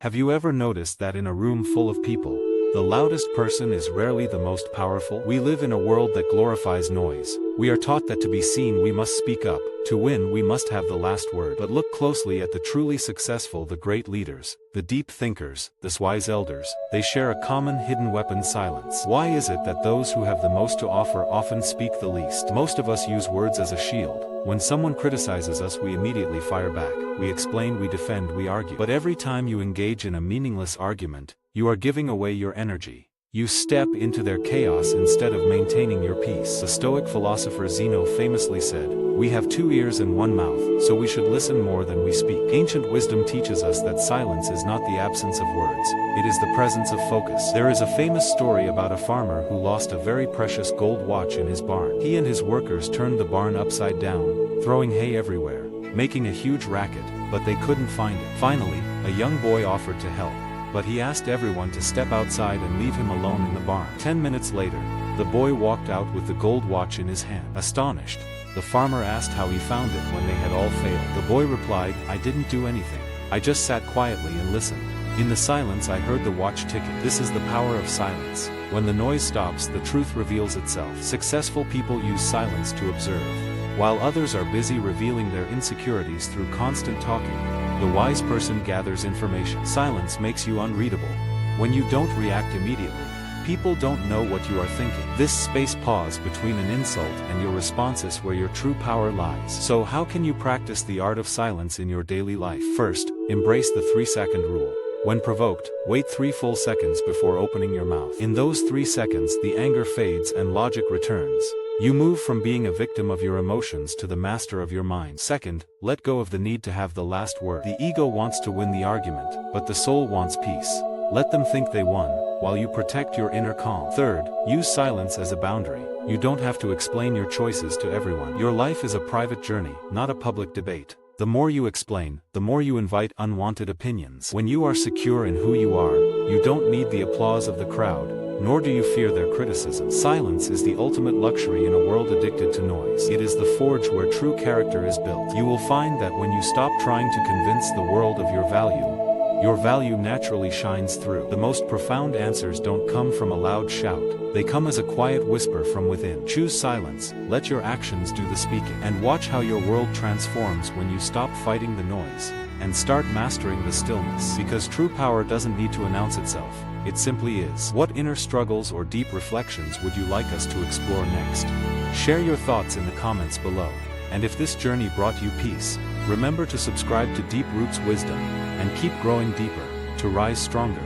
Have you ever noticed that in a room full of people, the loudest person is rarely the most powerful? We live in a world that glorifies noise. We are taught that to be seen we must speak up, to win we must have the last word. But look closely at the truly successful, the great leaders, the deep thinkers, the wise elders. They share a common hidden weapon: silence. Why is it that those who have the most to offer often speak the least? Most of us use words as a shield. When someone criticizes us, we immediately fire back. We explain, we defend, we argue. But every time you engage in a meaningless argument, you are giving away your energy. You step into their chaos instead of maintaining your peace. The Stoic philosopher Zeno famously said, "We have 2 ears and 1 mouth, so we should listen more than we speak." Ancient wisdom teaches us that silence is not the absence of words, it is the presence of focus. There is a famous story about a farmer who lost a very precious gold watch in his barn. He and his workers turned the barn upside down, throwing hay everywhere, making a huge racket, but they couldn't find it. Finally, a young boy offered to help, but he asked everyone to step outside and leave him alone in the barn. 10 minutes later, the boy walked out with the gold watch in his hand. Astonished, the farmer asked how he found it when they had all failed. The boy replied, "I didn't do anything. I just sat quietly and listened. In the silence I heard the watch ticking." This is the power of silence. When the noise stops, the truth reveals itself. Successful people use silence to observe, while others are busy revealing their insecurities through constant talking. The wise person gathers information. Silence makes you unreadable. When you don't react immediately, people don't know what you are thinking. This space pause between an insult and your response is where your true power lies. So how can you practice the art of silence in your daily life? First, embrace the 3-second rule. When provoked, wait 3 full seconds before opening your mouth. In those 3 seconds, the anger fades and logic returns. You move from being a victim of your emotions to the master of your mind. Second, let go of the need to have the last word. The ego wants to win the argument, but the soul wants peace. Let them think they won, while you protect your inner calm. Third, use silence as a boundary. You don't have to explain your choices to everyone. Your life is a private journey, not a public debate. The more you explain, the more you invite unwanted opinions. When you are secure in who you are, you don't need the applause of the crowd, nor do you fear their criticism. Silence is the ultimate luxury in a world addicted to noise. It is the forge where true character is built. You will find that when you stop trying to convince the world of your value naturally shines through. The most profound answers don't come from a loud shout, they come as a quiet whisper from within. Choose silence, let your actions do the speaking, and watch how your world transforms when you stop fighting the noise and start mastering the stillness. Because true power doesn't need to announce itself, it simply is. What inner struggles or deep reflections would you like us to explore next? Share your thoughts in the comments below. And if this journey brought you peace, remember to subscribe to Deep Roots Wisdom, and keep growing deeper, to rise stronger.